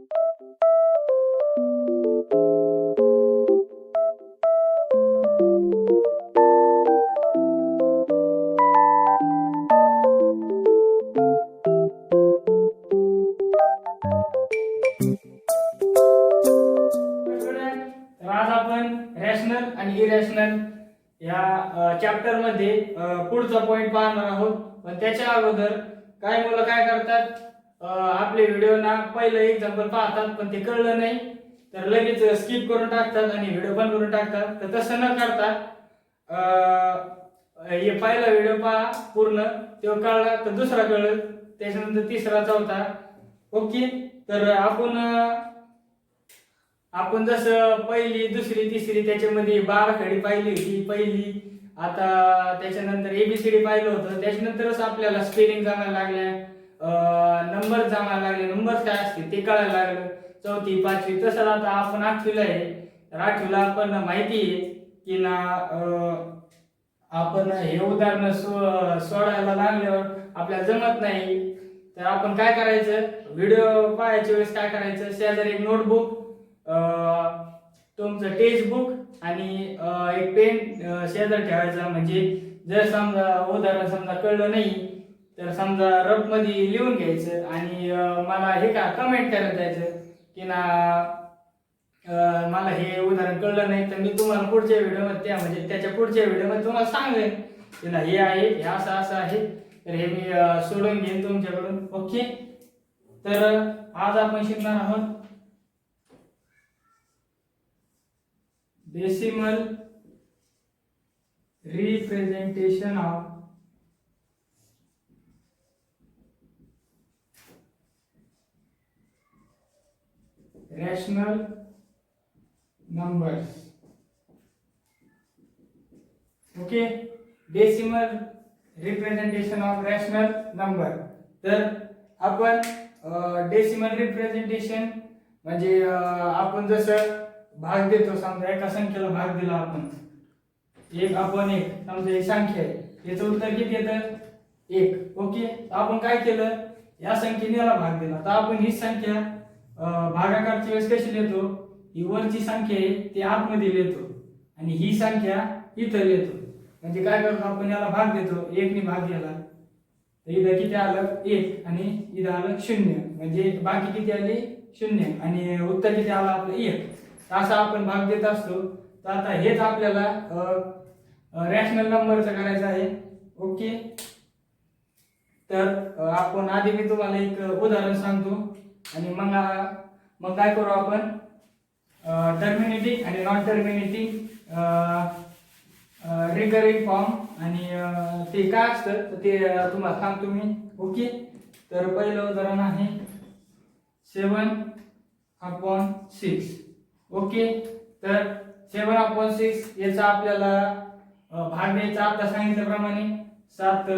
तर आज आपण रॅशनल आणि इरॅशनल या चॅप्टर मध्ये पुढचा पॉइंट पाहणार आहोत. पण त्याच्या अगोदर काही मुलं काय करतात, आपले व्हिडिओ ना पहिलं एक्झाम्पल पाहतात पण ते कळलं नाही तर लगेच स्किप करून टाकतात आणि व्हिडिओ बंद करून टाकतात. तर तसं न करता हे पहिला व्हिडिओ पहा पूर्ण, तो कळला तर दुसरा कळलं, त्याच्यानंतर तिसरा, चौथा. ओके. तर आपण जसं पहिली, दुसरी, तिसरी त्याच्यामध्ये 12 खडी पाहिली होती पहिली, आता त्याच्यानंतर एबीसीडी पाहिलं होतं, त्याच्यानंतरच आपल्याला स्पेलिंग जमायला लागल्या, नंबर जमायला लागले, नंबर काय असते ते कळायला लागलं, चौथी, पाचवी. तसंच आता आपण 8वीला आहे, तर 8वीला आपण माहिती आहे की ना आपण हे उदाहरण सोडायला लागल्यावर आपल्याला जमत नाही, तर आपण काय करायचं, व्हिडिओ पाहायच्या वेळेस काय करायचं, शेजारी एक नोटबुक, तुमचं टेक्स्ट बुक आणि एक पेन शेजार ठेवायचा. म्हणजे जर समजा उदाहरण समजा कळलं नाही तर समजा रफ मध्ये लिहून घ्यायचं आणि मला हे का कमेंट करत जायचं की ना मला हे उदाहरण कळलं नाही, तर मी तुम्हाला पुढच्या व्हिडिओमध्ये म्हणजे त्याच्या पुढच्या व्हिडिओमध्ये तुम्हाला सांगेन की ना हे आहे, हे असं असं आहे, तर हे मी सोडून घेईन तुमच्याकडून. ओके. तर आज आपण शिकणार आहोत decimal representation of rational numbers. Okay. Decimal representation of rational number. तर आपण डेसिमल रिप्रेझेंटेशन म्हणजे आपण जसं भाग देतो, समजा एका संख्येला भाग दिला आपण एक, आपण एक समजा ही संख्या आहे, याचं उत्तर किती येतं? 1. ओके. आपण काय केलं, या संख्येने याला भाग दिला, तर आपण ही संख्या भागाकारची वेळेस कशी लिहितो, ही वरची संख्या आहे ती आतमध्ये लिहितो आणि ही संख्या इथं लिहितो. म्हणजे काय करतो, आपण याला भाग देतो, 1 ने भाग दिला तर इथं किती आलं? 1 आणि इथं आलं 0, म्हणजे बाकी किती आली? 0 आणि उत्तर किती आलं आपलं? 1. असा आपण भाग देत असतो. तर आता हेच आपल्याला रॅशनल नंबरचं करायचं आहे. ओके. तर आपण आधी मी तुम्हाला एक उदाहरण सांगतो आणि मग काय करू आपण, टर्मिनेटिंग आणि नॉन टर्मिनेटिंग रिकरिंग फॉर्म आणि ते काय असतं तर ते तुम्हाला सांगतो मी. ओके. तर पहिलं उदाहरण आहे 7/6. ओके. तर 7/6 याचा आपल्याला भाग द्यायचा आता सांगितल्याप्रमाणे 7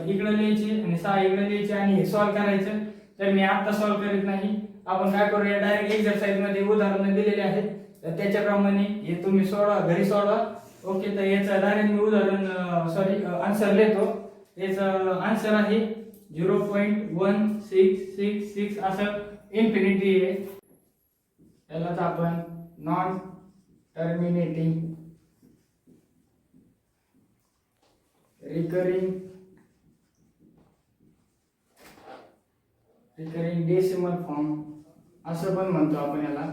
इकडे लिहायचे आणि 6 इकडे लिहायचे आणि हे सॉल्व करायचं. तर मी आता सॉल्व करीत नाही, आपण काय करूया, डायरेक्ट एक्सरसाइज मध्ये उदाहरण दिलेले आहेत तर त्याच्याप्रमाणे हे तुम्ही सोडवा, घरी सोडवा. ओके. तर याचं डायरेक्ट मी उदाहरण आन्सर लिहितो. याचं आन्सर आहे 0.1666 असं इन्फिनिटी आहे. यालाच आपण non terminating recurring decimal form असं पण म्हणतो आपण याला.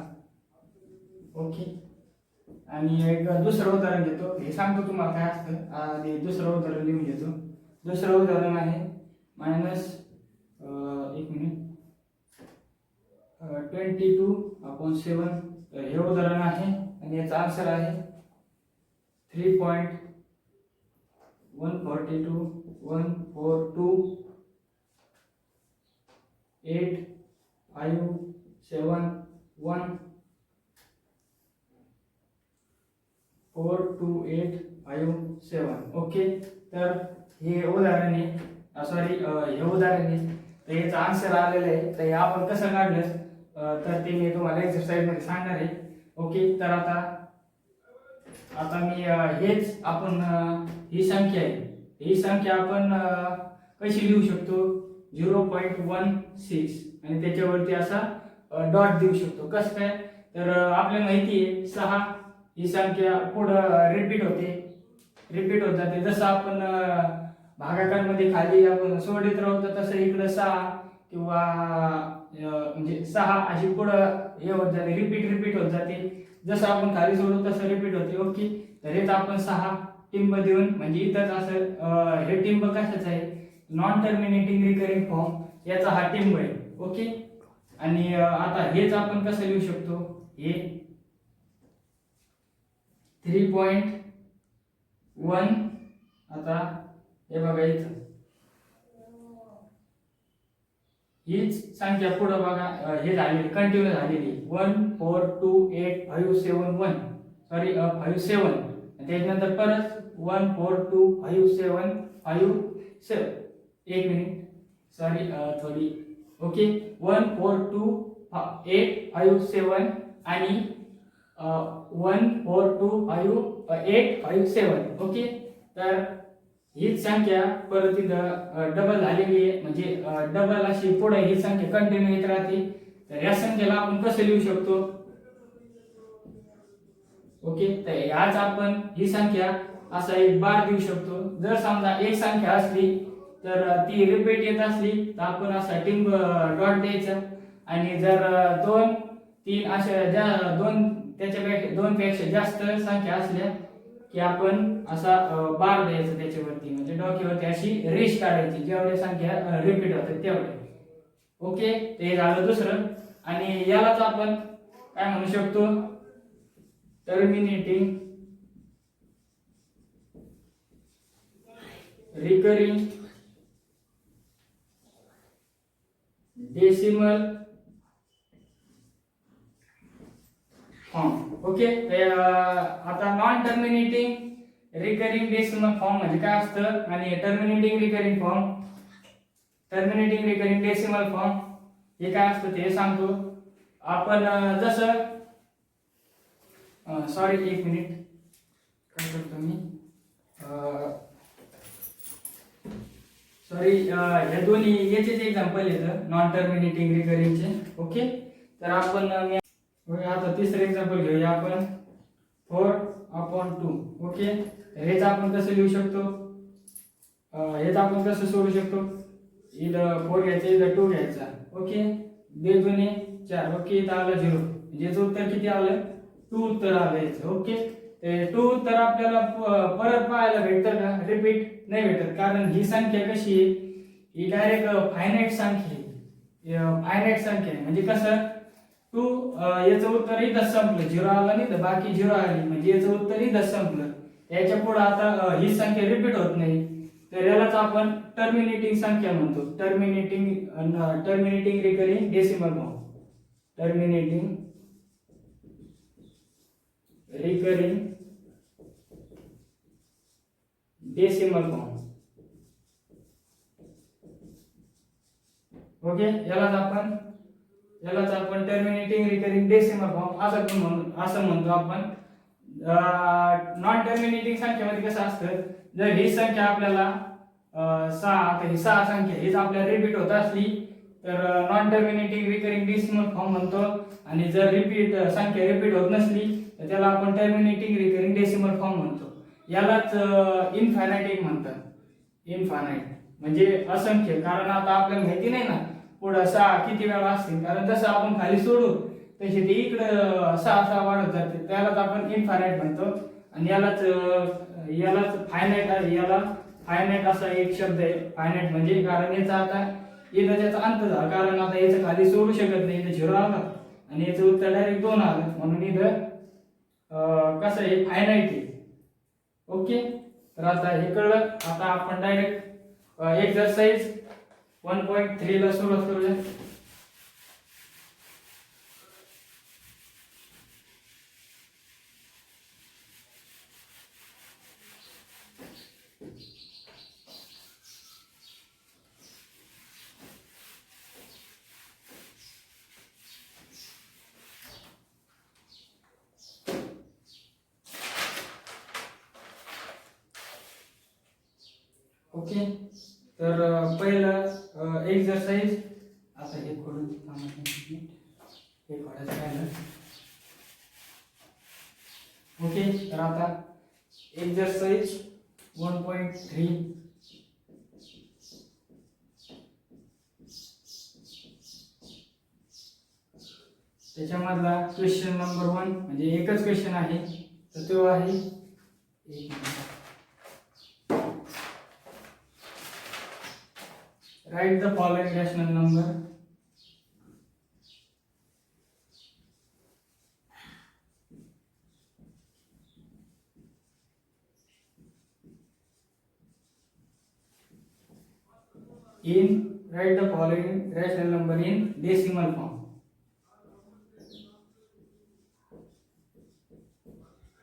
ओके. आणि एक दुसरं उदाहरण घेतो, हे सांगतो तुम्हाला काय असतं, आधी दुसरं उदाहरण लिहून घेतो. दुसरं उदाहरण आहे -22/7. हे उदाहरण आहे आणि याचा आन्सर आहे 3.1428571428557. ओके. तर हे उदाहरण आहे, हे उदाहरण आहे, तर याचा आन्सर आलेला आहे. तर हे आपण कसं काढलं तर ते मी तुम्हाला एक्सरसाइज मध्ये सांगणार आहे. ओके. तर आता मी हेच आपण ही संख्या आहे, ही संख्या आपण कशी लिहू शकतो, 0.16 आणि त्याच्यावरती असा डॉट देऊ शकतो. कसं काय, तर आपल्याला माहिती आहे 6 ही संख्या पुढं रिपीट होत जाते. जसं आपण भागाकारामध्ये खाली आपण सोडत राहतो तसं इकडं 6 किंवा म्हणजे 6 अशी पुढं हे होत जाते, रिपीट होत जाते. जसं आपण खाली सोडू तसं रिपीट होते. ओके, तर हेच आपण 6 टिंब देऊन म्हणजे इथंच असं हे टिंब कशाचं आहे, नॉन टर्मिनेटिंग रिकरिंग फॉर्म याचा हा टिंब आहे. ओके, आणि आता हेच आपण कसं लिहू शकतो, हे 3.1. आता हे बघा इथं हीच संख्या पुढे बघा हे झालेली कंटिन्यू झालेली 1 4 2 8 5 7 1 सॉरी 5 7. त्याच्यानंतर परत 1 4 2 5 7 5 7. एक मिनिट सॉरी थोडी. ओके, 1 4 2 8 5 7 आणि 1 4 2 5 8 5 7. ओके, तर हीच संख्या परत इथं डबल झालेली आहे, म्हणजे डबल अशी पुढे ही संख्या कंटिन्यू येत राहते. तर या संख्येला आपण कसं लिहू शकतो, ओके, तर आज आपण ही संख्या असा एक बार देऊ शकतो. जर समजा एक संख्या असली तर ती रिपीट येत असली तर आपण असा टिंब डॉट द्यायचा. आणि जर 2 3 अशा ज्या त्याच्यापेक्षा 2 पेक्षा जास्त संख्या असल्या की आपण असा बार द्यायचा त्याच्यावरती, म्हणजे डॉक्यावरती अशी रेष काढायची जेवढ्या संख्या रिपीट होतात तेवढे. ओके, ते झालं दुसरं. आणि यालाच आपण काय म्हणू शकतो, terminating recurring decimal form. Okay, आता non terminating recurring decimal form म्हणजे काय असतं, आणि टर्मिनेटिंग रिकरिंग डेसिमल फॉर्म हे काय असतं ते सांगतो. आपण जसं सॉरी एक मिनिट काय करतो मी, सॉरी हे दोन्ही याचेच एक्झाम्पल येतं नॉन टर्मिनेटिंग रिकरिंगचे. ओके, तर आपण आता तिसरं एक्झाम्पल घेऊया आपण 4/2. ओके, हेच आपण कसं लिहू शकतो, हेच आपण कसं सोडू शकतो, इथं 4 घ्यायचं, इथं 2 घ्यायचा. ओके, 2 दुने 4. ओके, इथं आलं 0, म्हणजे याचं उत्तर किती आलं, 2 उत्तर आलं याचं. ओके, ते 2 उत्तर आपल्याला परत पाहायला भेटतं का, रिपीट नाही भेटत, कारण ही संख्या कशी आहे, ही डायरेक्ट फायनाईट संख्या आहे. फायनाईट संख्या आहे म्हणजे कसं, 2 याचं उत्तर इथं संपलं, 0 आलं नाही तर बाकी 0 आली, म्हणजे याचं उत्तर इथं संपलं. याच्या पुढे आता ही संख्या रिपीट होत नाही, तर यालाच आपण टर्मिनेटिंग संख्या म्हणतो. Terminating recurring decimal form. Terminating recurring decimal form. Okay, यालाच आपण टर्मिनेटिंग रिकरिंग डेसिमल फॉर्म असं म्हणतो आपण. नॉन टर्मिनेटिंग संख्येमध्ये कसं असतं, जर ही संख्या आपल्याला 6, आता ही 6 संख्या हीच आपल्याला रिपीट होत असली तर non terminating recurring decimal form म्हणतो. आणि जर संख्या रिपीट होत नसली तर त्याला आपण टर्मिनेटिंग रिकरिंग डेसिमल फॉर्म म्हणतो. यालाच इनफायनाइट म्हणतात. इनफायनाइट म्हणजे असंख्य, कारण आता आपल्याला माहिती नाही ना पुढे 6 किती वेळा असतील, कारण जसं आपण खाली सोडू तसे ते इकडं 6 वाढत जाते, त्यालाच आपण इनफायनाइट म्हणतो. आणि यालाच फायनाइट असा एक शब्द आहे. फायनाइट म्हणजे कारण याचा आता इथं त्याचा अंत झाला, कारण आता याचं खाली सोडू शकत नाही, इथं 0 आला आणि याचं उत्तर डायरेक्ट 2 आलं, म्हणून इथं कसं आहे, फायनाइट आहे. ओके, तर आता हे कळलं. आता आपण डायरेक्ट एक्सरसाइज 1.3 ला सुरुवात करूया. ओके, तर पहिलं एक्सरसाइज आता हे खोडून ओके, तर आता एक्सरसाइज 1.3 त्याच्यामधला क्वेश्चन नंबर 1 म्हणजे एकच क्वेश्चन आहे, तर तो आहे write the following rational number. Write the following rational number in decimal form.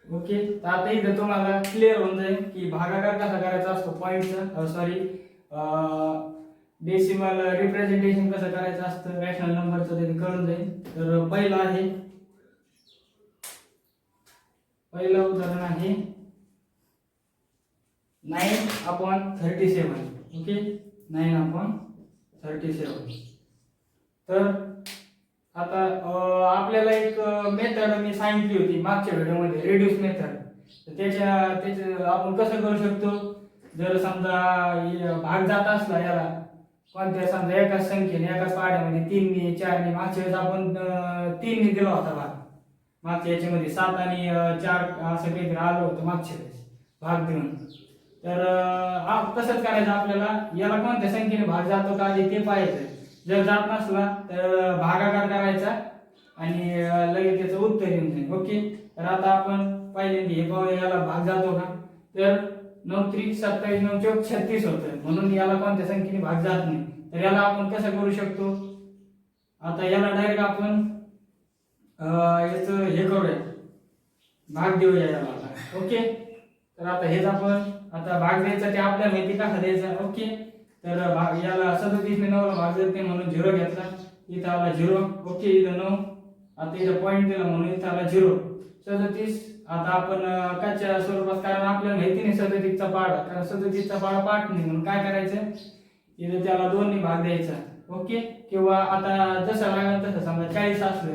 Okay, तर आता इथं तुम्हाला क्लिअर होऊन जाईल की भागाकार कसा करायचा असतो, पॉइंटचा सॉरी डेसिमल रिप्रेझेंटेशन कसं करायचं असतं रॅशनल नंबरचं, ते कळून जाईल. तर पहिलं उदाहरण आहे 9/37. ओके, 9/37. तर आता आपल्याला एक मेथड मी सांगितली होती मागच्या व्हिडिओमध्ये, रिड्यूस मेथड. तर त्याच्या आपण कसं करू शकतो, जर समजा भाग जात असला याला कोणत्या समजा एकाच संख्येने एकाच पाड्यामध्ये 3 4 मागच्या वेळेस आपण 3 दिला होता भाग, मागच्या याच्यामध्ये 7 आणि 4 असं काहीतरी आलं होतं मागच्या वेळेस भाग देऊन. तर तसंच करायचं आपल्याला, याला कोणत्या संख्येने भाग जातो का आधी ते पाहायचं. जर जात नसला तर भागाकार करायचा आणि लगेच त्याचं उत्तर येऊन जाईल. ओके, तर आता आपण पहिल्यांदा हे पाहूया याला भाग जातो का. तर 9 3 27 9 4 36 होतं, म्हणून याला कोणत्या संख्येने भाग जात नाही. तर याला आपण कसं करू शकतो, आता याला डायरेक्ट आपण याचं हे करूया, भाग देऊया याला आता. ओके, तर आता हेच आपण आता भाग द्यायचा ते आपल्याला माहिती कसा द्यायचा. ओके, तर याला 37 ने 9 ला भाग देत नाही म्हणून 0 घेतला, इथं आला 0. ओके, इथं 9, आता इथं पॉईंट दिला म्हणून इथं आला 0. 37 आता आपण कच्च्या स्वरूपात, कारण आपल्याला माहिती नाही 37 चा पाडा, कारण 37 चा पाडा पाठ नाही, म्हणून काय करायचं इथं त्याला 2 ने भाग द्यायचा. ओके, किंवा आता जसं लागेल तसं, समजा 40 असलं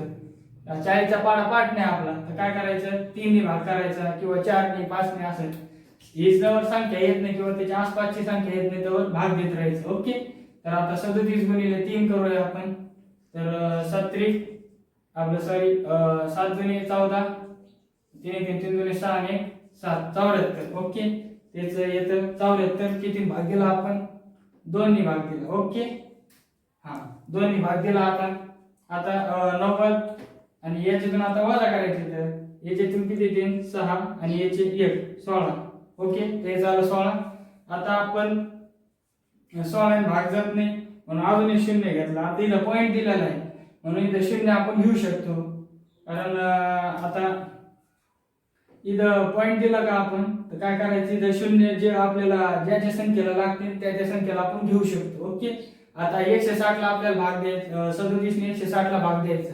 40 चा पाडा पाठ नाही आपला, तर काय करायचं 3 ने भाग करायचा किंवा 4 ने 5 ने असं. ही जवळ संख्या येत नाही किंवा त्याच्या आसपासची संख्या येत नाही तर भाग देत राहायचं. ओके, तर आता 37 गुणिले 3 करूया आपण. तर 37 आपलं सॉरी 7 दुणे 14, 3 3 3 दुणे 6 आणि 7 74. ओके, त्याचं येतं 74. किती भाग दिला आपण, 2 ने भाग दिला. ओके, हा 2 ने भाग दिला. आता 90 आणि याच्यातून आता वजा करायचे, तर याच्यातून किती 3 6 आणि याचे 1 16. ओके, ते झालं 16. आता आपण 16 ने भाग जात नाही म्हणून अजून एक 0 घेतला. आता इथं पॉईंट दिलेला आहे म्हणून इथं 0 आपण घेऊ शकतो, कारण आता इथं पॉईंट दिला का आपण, तर काय करायचं इथं 0 जे आपल्याला ज्याच्या संख्येला लागतील त्या संख्येला आपण घेऊ शकतो. ओके, आता 160 ला आपल्याला भाग द्यायचा, 37 ने 160 ला भाग द्यायचा.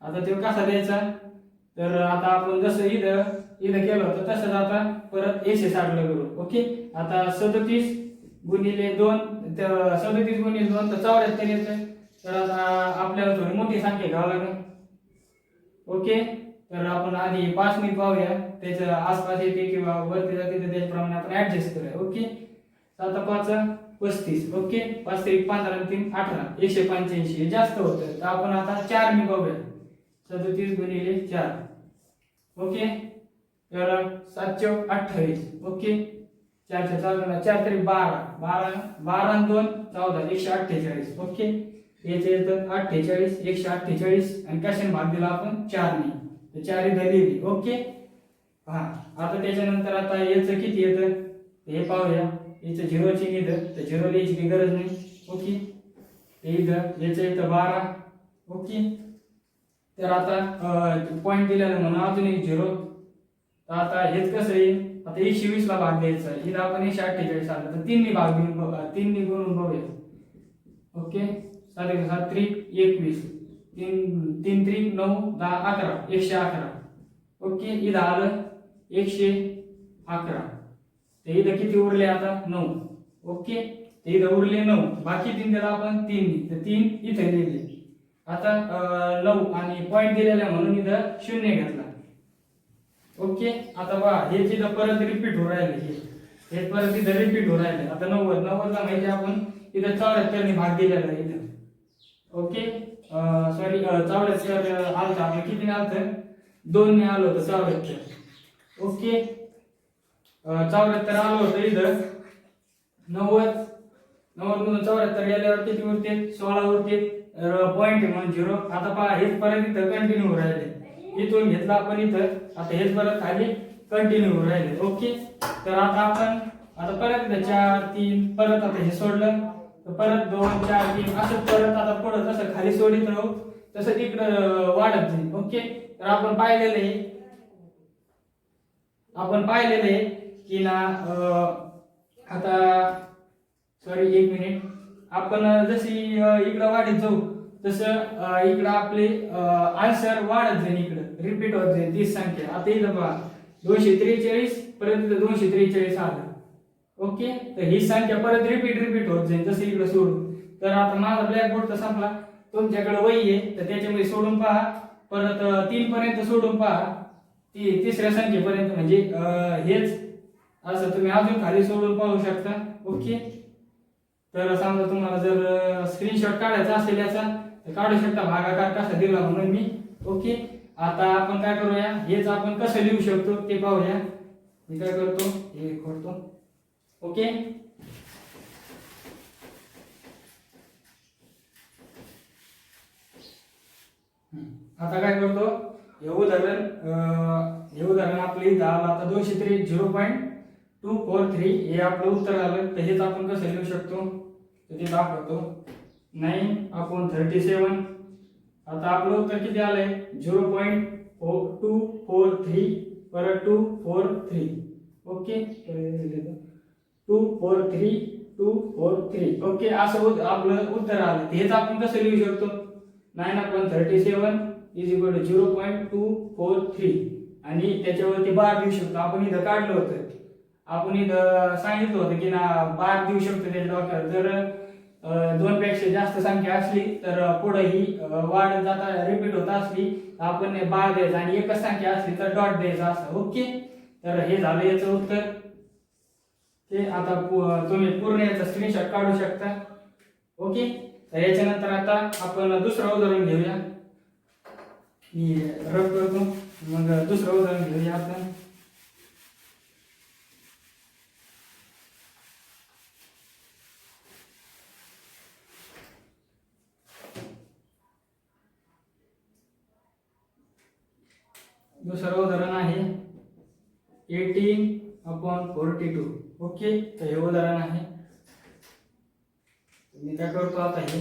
आता तो कसा द्यायचा, तर आता आपण जसं इथं केलं होतं तसंच आता परत 160 ला करू. ओके, आता 37 गुणिले 2, 37 गुणिले 2 तर 74 येतं. तर आता आपल्याला थोडी मोठी संख्या घ्यावी लागेल. ओके, तर आपण आधी 5 ने पाहूया, त्याच्या आसपास येते किंवा वरती जाते तर त्याप्रमाणे आपण ऍडजस्ट करूया. ओके, 7 5 35. ओके, 5 3 15 आणि 3 18, 185 हे जास्त होतं, तर आपण आता 4 ने पाहूया. 37 गुणिले 4. ओके, तर 7 28. ओके, 4 4 तरी 12 12 12 आणि 2 14 148. ओके, याचे येतं 48 148 आणि कशाने भाग दिला आपण 4 ने, तर 4 इथं लिहिली. ओके, हा आता त्याच्यानंतर आता याचं किती येतं हे पाहूया. याचं 0 ची इथं, तर 0 लिहायची काही गरज नाही. ओके, इथं याचं येतं 12. ओके, तर आता पॉईंट दिलेला म्हणून अजून एक 0. तर आता हेच कसं येईल, आता 120 ला भाग द्यायचा, इथं आपण 148 आला तर 3 ने भाग देऊन 3 ने गुणून बघूया. ओके, 7 7 3 21, 3 3 9 10 11 111. ओके, इथं आलं 111. ते इथं किती उरले आता 9. ओके, ते इथं उरले 9, बाकी 3 दिला आपण 3 ने, तर 3 इथे लिहिले. आता 9 आणि पॉईंट दिलेला म्हणून इथं 0 घेतला. ओके, आता पहा हे तिथं परत रिपीट होऊ राहिले, हे परत इथं रिपीट होऊ राहिले. आता 90 ला माहिती आपण इथं 74 ने भाग दिलेला आहे इथं. ओके, सॉरी 74 आलतं आपलं, किती आलतं 2 ने आलं होतं 74. ओके, 74 आलं होतं इथं. 90 मधून 74 गेल्यावर किती उरते 16 उरते, पॉईंट आहे म्हणून 0. आता पहा हेच परत इथं कंटिन्यू होऊ राहिले, इथून घेतलं आपण इथं, आता हेच परत खाली कंटिन्यू होऊ राहिले. ओके, तर आता आपण आता परत इथं 4 3 परत आता हे सोडलं तर परत 2 4 3 असं परत आता पुढं तसं खाली सोडित राहू, तसं तिकडं वाढत जाईल. ओके, तर आपण पाहिलेलं आहे की ना आता सॉरी 1 मिनिट, आपण जशी इकडं वाढत जाऊ तसं इकडं आपले आन्सर वाढत जाईल, इकडं रिपीट होत जाईल 30 संख्या. आता इथं पहा 243 परत 243 आलं. ओके, तर ही संख्या परत रिपीट होत जाईल जसं इकडं सोडून. तर आता माझा ब्लॅकबोर्ड तर संपला, तुमच्याकडे वही आहे तर त्याच्यामध्ये सोडून पहा, परत 3 पर्यंत सोडून पहा, तिसऱ्या संख्येपर्यंत, म्हणजे हेच असं तुम्ही अजून खाली सोडून पाहू शकता. ओके, तर समजा तुम्हाला जर स्क्रीनशॉट काढायचा असेल याचा तर काढू शकता, भागाकार कसा दिला म्हणून मी. ओके, आता आपण काय करूया, हेच आपण कसं लिहू शकतो ते पाहूया. मी काय करतो, हे खोडतो. ओके, आता काय करतो, हे उदाहरण आपलं इथं आलं. आता 203 हे आपलं उत्तर आलं. तर हेच आपण कसं लिहू शकतो तर ते दाखवतो. 9/37. आता आपलं उत्तर किती आलंय 0.243 परत 243. ओके, 243. ओके, असं आपलं उत्तर आलं. हेच आपण कसं लिहू शकतो, 9/37 इज इक्वल टू 0.243 आणि त्याच्यावरती बार देऊ शकतो. आपण इथं काढलं होतं, आपण इथं सांगितलं होतं की ना बार देऊ शकतो त्याच्या डॉक्टर. जर 2 पेक्षा जास्त संख्या असली तर पुढे ही वाढ जाता रिपीट होत असली आपण बार द्यायचा, आणि एकच संख्या असली तर डॉट द्यायचा असं. ओके, तर हे झालं याचं उत्तर. ते आता तुम्ही पूर्ण याचा स्क्रीनशॉट काढू शकता. ओके, तर याच्यानंतर आता आपण दुसरं उदाहरण घेऊया. मी रफ करतो, मग दुसरं उदाहरण घेऊया आपण. दुसरं उदाहरण आहे 18/42. ओके, तर हे उदाहरण आहे. मी काय करतो आता हे.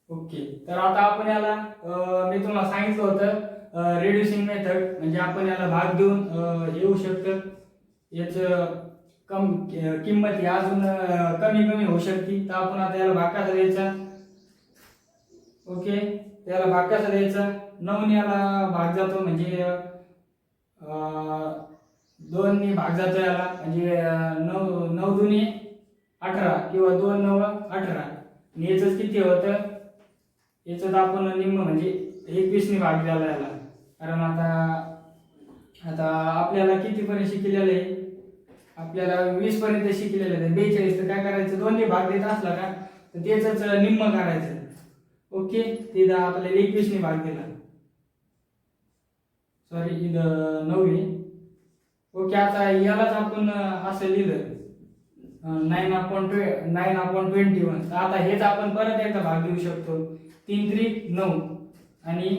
ओके, तर आता आपण याला मी तुम्हाला सांगितलं होतं रिड्युसिंग मेथड, म्हणजे आपण याला भाग देऊन येऊ शकतं. याचं किंमत ही अजून कमी होऊ शकते. तर आपण आता याला भाग कसा द्यायचा. ओके, त्याला भाग कसा द्यायचा, 9 ने याला भाग जातो, म्हणजे 2 ने भाग जातो याला, म्हणजे 9 दुनी 18 किंवा 2 9 18. आणि याच किती होतं, याच्यात आपण निम्म म्हणजे 21 ने भाग द्यायला याला. कारण आता आपल्याला किती पर्यंत शिकलेलं आहे, आपल्याला 20 पर्यंत शिकलेलं आहे. 42 तर काय करायचं, 2 ने भाग देत असला का तर त्याच निम्म करायचं. ओके, ते आपल्याला 21 ने भाग दिला, सॉरी इथं 9 आहे. ओके, आता यालाच आपण असं लिहिलं 9/21. तर आता हेच आपण परत एकदा भाग देऊ शकतो. 3 त्रिक 9 आणि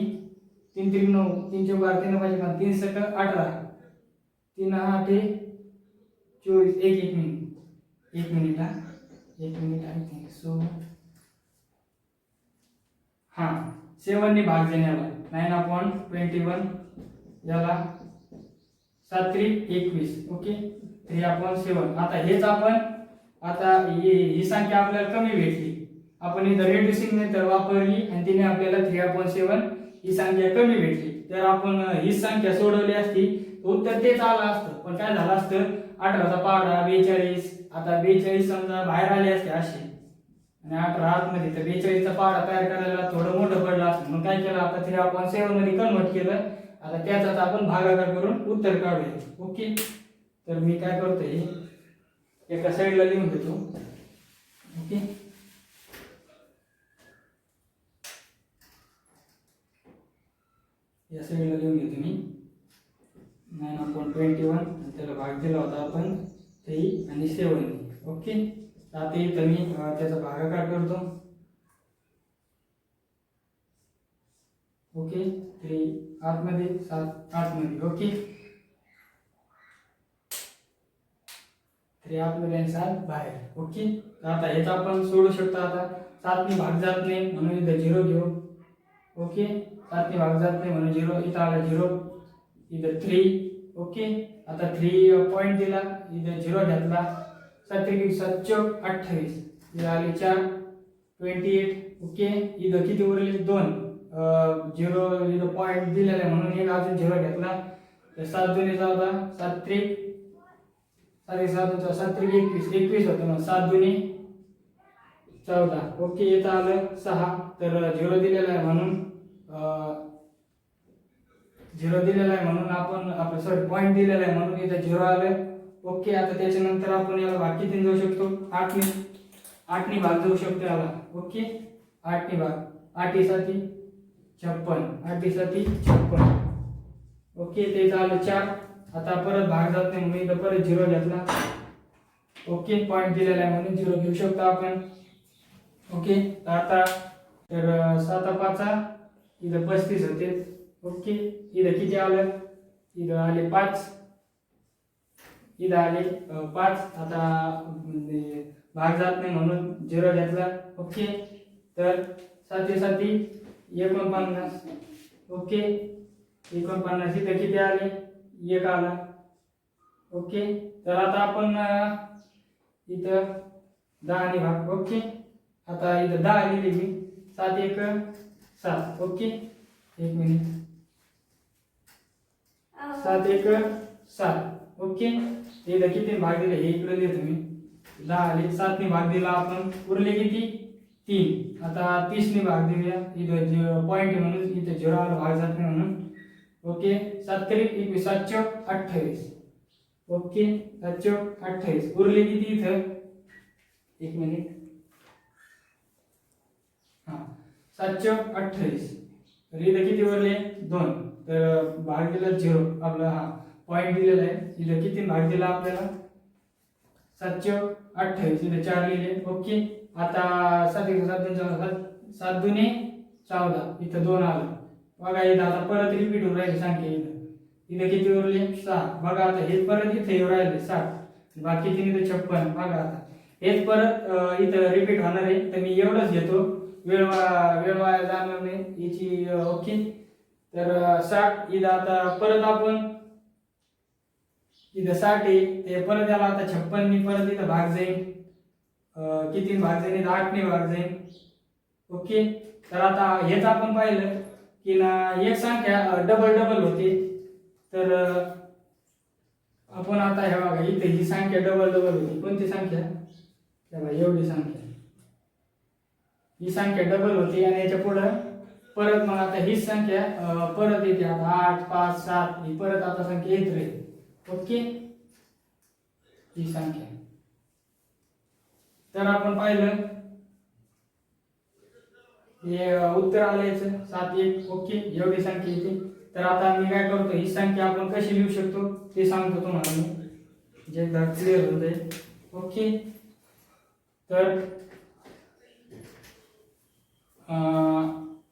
3 त्रिक 9, 3 चे 12, 3 5 5, 3 सक 18, 3 8 24. एक मिनिट आय थिंक सो. हां, 7 ने भाग देण्याला 9/21 याला 7 त्रिक 21. ओके, 3/7. आता हेच आपण आता ही संख्या आपल्याला कमी भेटली, आपण इथं रिड्युसिंग मेथड वापरली आणि तिने आपल्याला 3/7 ही संख्या कमी भेटली. तर आपण ही संख्या सोडवली असती उत्तर तेच आलं असतं. पण काय झालं असतं, 18चा पाढा 42. आता 42 समजा बाहेर आले असते असे आणि 18 आतमध्ये, तर 42चा पाढा तयार करायला थोडं मोठं पडलं असतं. मग काय केलं आता 3/7 मध्ये कन्वर्ट केलं. आता त्याचाच आपण भागाकार करून उत्तर काढूया. ओके, तर मी काय करतोय एका साईडला लिहून देतो. ओके, या साईडला लिहून घेतो मी 9/21 त्याला भाग दिला होता आपण 3 आणि 7. ओके, आता इथं मी त्याचा भागाकार करतो. ओके, 3 आतमध्ये 7 आतमध्ये. ओके, 3 आतमध्ये आणि 7 बाहेर. ओके, आता हेच आपण सोडू शकतो. आता 7 ने भाग जात नाही म्हणून इथं 0 घेऊ. ओके, 7 ने भाग जात नाही म्हणून 0, इथं आला 0, इथं 3. ओके, आता 3 पॉईंट दिला, इथं 0 घेतला. 7 × 7 = 28, इथं आले 4 28. ओके, इथं किती उरले 2, 0 इथं पॉईंट दिलेला आहे म्हणून एक अजून 0 घेतला. तर 7 × 2 = 14, 7 × 3 7 7 3 21 21 होतं मग 7 × 2 = 14. ओके, इथं आलं 6, तर 0 दिलेला आहे म्हणून 0 दिलेला आहे म्हणून आपण आपलं सॉरी पॉईंट दिलेला आहे म्हणून इथं 0 आलं. ओके, आता त्याच्यानंतर आपण याला भाग कितीने जाऊ शकतो 8 ने. 8 ने भाग जाऊ शकतो याला. ओके, 8 ने भाग, 8 × 7 = 56, 8 × 7 = 56. ओके, ते झालं 4. आता परत भाग जात नाही म्हणून इथं परत 0 घेतला. ओके, पॉईंट दिलेला आहे म्हणून 0 घेऊ शकतो आपण. ओके, आता तर 7 × 5 इथं 35 होते. ओके, इथं किती आलं, इथं आले 5, इथं आले 5. आता भाग जात नाही म्हणून 0 घेतला. ओके, तर 7 × 7 = 49. ओके, 49 इथं किती आले 1 आला. ओके, तर आता आपण इथं 10 ने भाग. ओके, आता इथं 10 लिहिली मी, 7 × 1 = 7. ओके, एक मिनिट, 7 × 1 = 7. ओके, इथं किती भाग दिले हे इकडे लिहितो मी. 10 आले, 7 ने भाग दिला आपण, उरले किती 3. आता 30 ने भाग दिला, इथं पॉईंट आहे म्हणून इथं 0 आला, भाग जात नाही म्हणून. ओके, 7 × 1 = 21, 7 × 28. ओके, 7 × 28 उरले किती इथं, एक मिनिट, 7 × 28. तर इथं किती उरले 2, तर भाग दिला 0 आपला पॉईंट दिलेला आहे. इथं किती भाग दिला आपल्याला 7 × 28, इथं 4 लिहिले. ओके, आता 7 × 7 = 7 2 = 14, इथं 2 आलं. बघा इथं आता परत रिपीट होऊन राहिली संख्या. इथं किती उरले 6. बघा आता हे परत इथे येऊ राहिले 7, बाकी किती इथं 56. बघा आता हेच परत इथं रिपीट होणार आहे. तर मी एवढंच घेतो, वेळ वाया जाणार नाही याची. ओके, तर 60 इथं आता परत आपण इथं 60 आहे ते परत याला आता 56 ने परत इथं भाग जाईल. किती भाग जाईल, 8 ने भाग जाईल. ओके, तर आता हेच आपण पाहिलं की ना एक संख्या डबल डबल होते. तर आपण आता हे बघा इथे ही संख्या डबल डबल होती. कोणती संख्या, बघा एवढी संख्या, ही संख्या डबल होती आणि याच्या पुढे परत मग आता ही संख्या परत येते. आता 8 5 7 ही परत आता संख्या येत राहील. ओके, ही संख्या, तर आपण पाहिलं हे उत्तर आलं याचं 7 1. ओके, एवढी संख्या येते. तर आता मी काय करतो, ही संख्या आपण कशी लिहू शकतो ते सांगतो तुम्हाला मी, जे एकदा क्लिअर होऊन जाईल. ओके, तर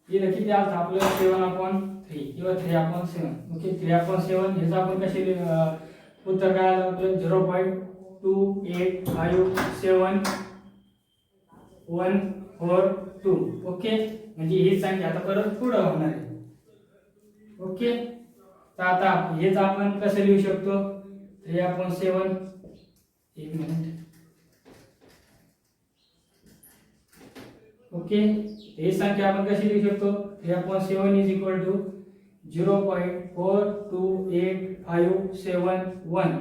इथं किती आलं आपलं 7/3 किंवा 3/7. ओके, 3/7 ह्याचं आपण कसे उत्तर काय आलं आपलं 0.285714 2. ओके, म्हणजे ही संख्या आता परत पुढे होणार आहे. ओके, तर आता हेच आपण कसं लिहू शकतो 3/7. एक मिनिट. ओके, ही संख्या आपण कशी लिहू शकतो 3/7 = 0.428571.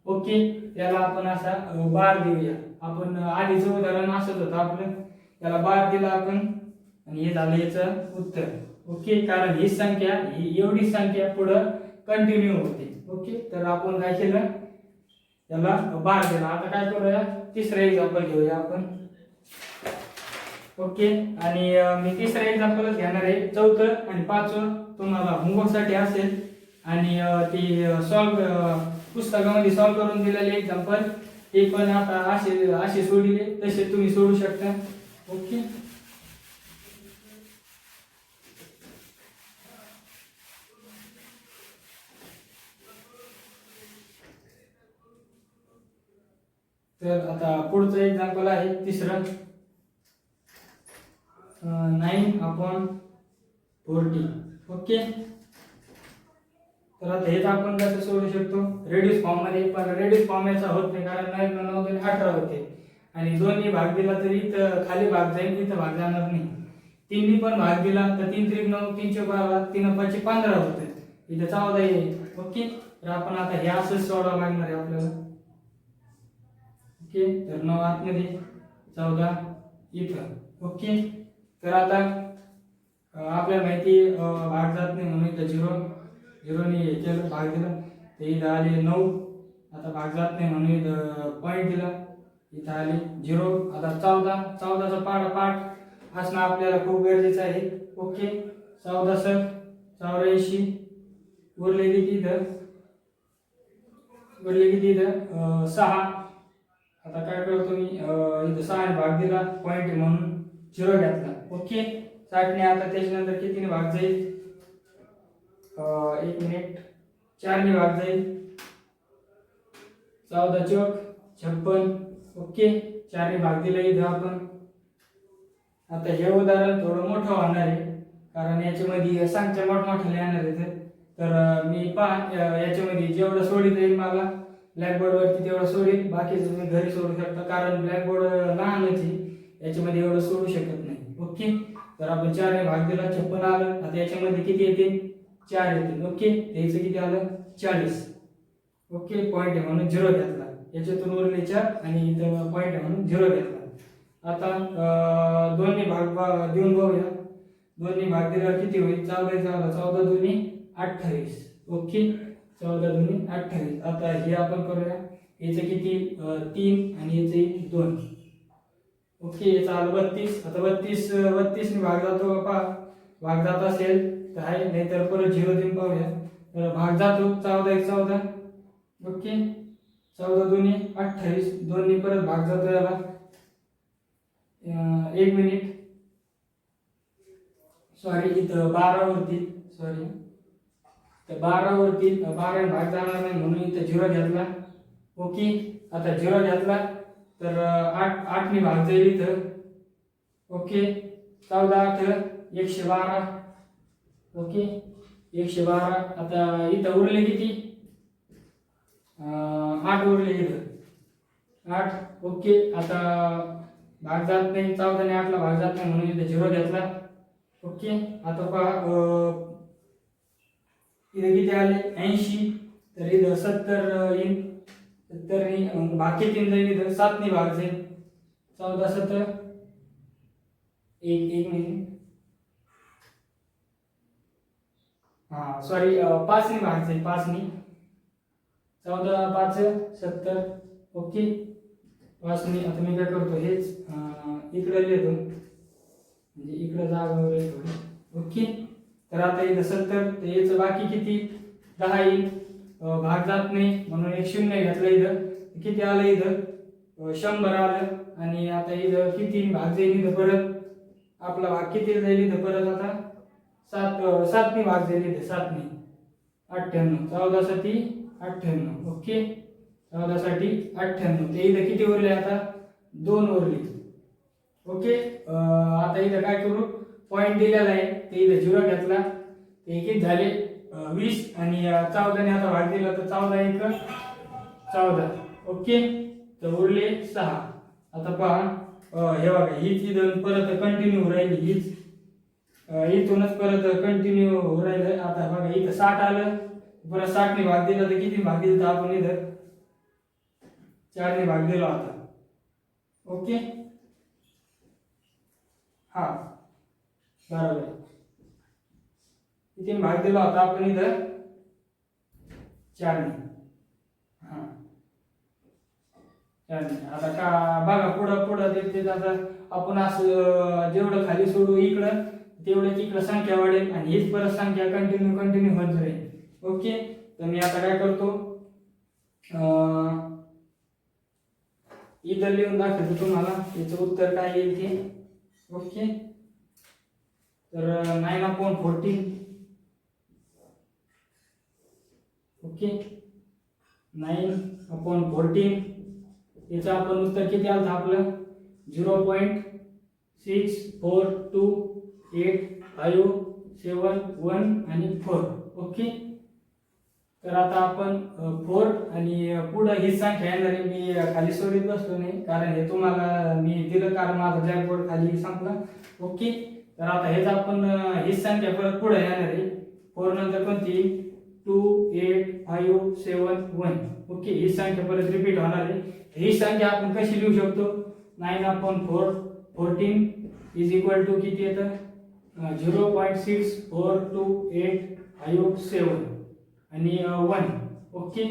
ओके, त्याला आपण असा बार देऊया. आपण आधीचं उदाहरण असंच होतं आपलं, त्याला बार दिला आपण आणि हे झालं याचं उत्तर. ओके, कारण ही संख्या ही एवढी संख्या पुढं कंटिन्यू होते. ओके, तर आपण काय केलं, त्याला बार दिला. आता काय करूया, तिसरं एक्झाम्पल घेऊया आपण. ओके, आणि मी तिसरं एक्झाम्पलच घेणार आहे. चौथं आणि पाचवं तुम्हाला होमवर्कसाठी असेल आणि ते पुस्तकामध्ये सॉल्व करून दिलेले एक्झाम्पल ते पण आता असे सोडले तसे तुम्ही सोडू शकता. ओके, तर आता पुढचं एक्झाम्पल आहे तिसरं. 9/40. ओके, तर आता हेच आपण कसं सोडू शकतो, रेड्यूस फॉर्म मध्ये. पण रेड्यूस फॉर्म याचा होत नाही, कारण 9 2 18 होते आणि दोन्ही भाग दिला तरी इथं खाली भाग जाईल, इथं भाग जाणार नाही. तीननी पण भाग दिला तर 3 3 9 3 12 3 5 15 होते, इथं 14 येईल. ओके, तर आपण आता हे असंच सोडावं लागणार आहे आपल्याला. ओके, तर 9 आतमध्ये 14 इथं. ओके, तर आता आपल्याला माहिती भाग जात नाही म्हणून इथं 0 ने हे केलं, भाग दिला. ते इथं आले 9. आता भाग जात नाही म्हणून इथं पॉईंट दिला, इथं आले 0. आता 14चा पाठ असणं आपल्याला खूप गरजेचं आहे. Okay, 14 sir 84. उरले किती इथं, 6. आता काय करतो मी, इथं 6 ने भाग दिला, पॉईंट म्हणून 0 घेतला. ओके, 60 ने आता त्याच्यानंतर कितीने भाग जाईल, 1 मिनिट, 4 ने भाग जाईल. 14 चौक 56. ओके, 4 ने भाग दिला इथं आपण. आता हे उदाहरण थोडं मोठं होणार आहे, कारण याच्यामध्ये संख्या मोठमोठ्याला येणार आहे. तर मी याच्यामध्ये जेवढं सोडित येईल मला ब्लॅकबोर्ड वरती तेवढं सोडील, बाकीचं तुम्ही घरी सोडू शकता, कारण ब्लॅकबोर्ड लहानच आहे, याच्यामध्ये एवढं सोडू शकत नाही. ओके, तर आपण 4 ने भाग दिला, 56 आलं. आता याच्यामध्ये किती येते, 4 येते. ओके, त्याचं किती आलं, 40. ओके, पॉईंट आहे म्हणून 0 घेतला. याच्यातून उरले 4 आणि इथं पॉईंट आहे म्हणून 0 घेतला. आता 2 ने भाग देऊन बघूया. 2 ने भाग दिल्यावर किती होईल, 14 झाला, 14 2 28. ओके, 14 2 28. आता हे आपण करूया, याचं किती 3 आणि याचे 2. ओके, याचा आलं 32. आता 32 ने भाग जातो का, भाग जात असेल तर आहे, नाहीतर परत 0 देऊन पाहूया. तर भाग जातो, 14 1 14. ओके, 14 2 28. 2 ने परत भाग जातो याला, 1 मिनिट, सॉरी इथं 12 वरती, सॉरी तर 12 वरती 12 ने भाग जाणार नाही म्हणून इथं 0 घेतला. ओके, आता 0 घेतला तर 8 ने भाग जाईल इथं. ओके, 14 8 112. ओके, 112. आता इथं उरले किती, 8 उरले इथं 8. ओके, आता भाग जात नाही, 14 ने 8 ला भाग जात नाही म्हणून इथं 0 घेतला. ओके, आता पहा इथं किती आले, 80. तर इथं 70 येईल. 70 भाग किती जाईल, इथं 7 ने भाग जाईल. 14 17 1 मिनिट, हा सॉरी 5 ने भाग जाईल, 5 ने. 14 5 70. ओके, 5 ने. आता मी काय करतो, हेच इकडे लिहितो, म्हणजे इकडे जागा वगैरे थोडी. ओके, तर आता इथं 70. तर याचं बाकी किती, 10 येईल. भाग जात नाही म्हणून एक 0 घेतला. इथं किती आलं, इथं 100 आलं. आणि आता इथं किती भाग जाईल, इथं परत आपला भाग किती जाईल, इथं परत आता 7 ने भाग जाईल, इथं 7 ने 98. 14 7 98. ओके, 14 साठी 98. ते इथं किती उरले, आता 2 उरले. ओके, आता इथं काय करू, पॉईंट दिलेला आहे, ते इथं 0 घेतला. ते किती झाले, 20. आणि 14 ने आता भाग दिला तर 14 1 14. ओके, तर उरले 6. आता पहा हे बघा, हीच इथं परत कंटिन्यू राहिली, हीच इथूनच परत कंटिन्यू राहिलं. आता बघा इथं 60 आलं, परत 60 ने भाग दिला तर किती भाग दिला, तर आपण इथं 4 ने भाग दिला आता. ओके, हा बरोबर आहे. किती भाग दिला होता आपण इथं 4 ने. हा 4 ने. आता का बघा पुढं पुढं ते आता आपण असं जेवढं खाली सोडू इकडं तेवढ्याच इकडं संख्या वाढेल आणि हीच परत संख्या कंटिन्यू होत जाईल. ओके. तर मी आता काय करतो इथं लिहून दाखवतो तुम्हाला याचं उत्तर काय येईल ते. ओके. तर 9/14. ओके 9/14 याचं आपण उत्तर किती आलं आपलं 0.642851 आणि 4. ओके. तर आता आपण 4 आणि पुढे ही संख्या येणार आहे. मी खाली सोडीत बसलो नाही कारण हे तुम्हाला मी दिलं कारण माझा ब्लॅकबोर्ड खाली संपला. ओके. तर आता हेच आपण ही संख्या परत पुढे येणार आहे. 4 नंतर कोणती 28571. ओके. ही संख्या परत रिपीट होणार आहे. ही संख्या आपण कशी लिहू शकतो 9/14 इज इक्वल टू किती येतं 0.642857 आणि 1. ओके.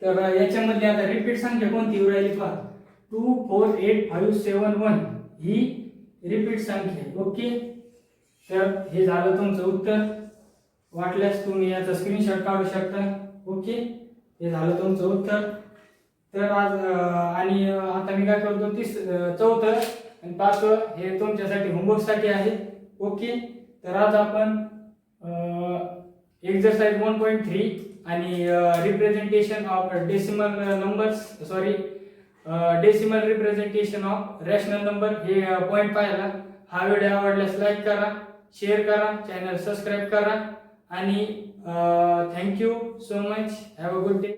तर याच्यामध्ये आता रिपीट संख्या कोणती येऊ राहिली पहा 248571 ही रिपीट संख्या आहे. ओके. तर हे झालं तुमचं उत्तर. वाटल्यास तुम्ही याचा स्क्रीनशॉट काढू शकता. ओके. हे झालं तुमचं उत्तर. तर आज आणि आता मी काय करतो चौथं आणि 5वं हे तुमच्यासाठी होमवर्कसाठी आहे. ओके. तर आज आपण एक्सरसाइज 1.3 आणि representation of decimal numbers decimal representation of rational number हे पॉइंट पाहिला. हा व्हिडिओ आवडल्यास लाईक करा, शेअर करा, चॅनल सबस्क्राईब करा आणि thank you so much. Have a good day.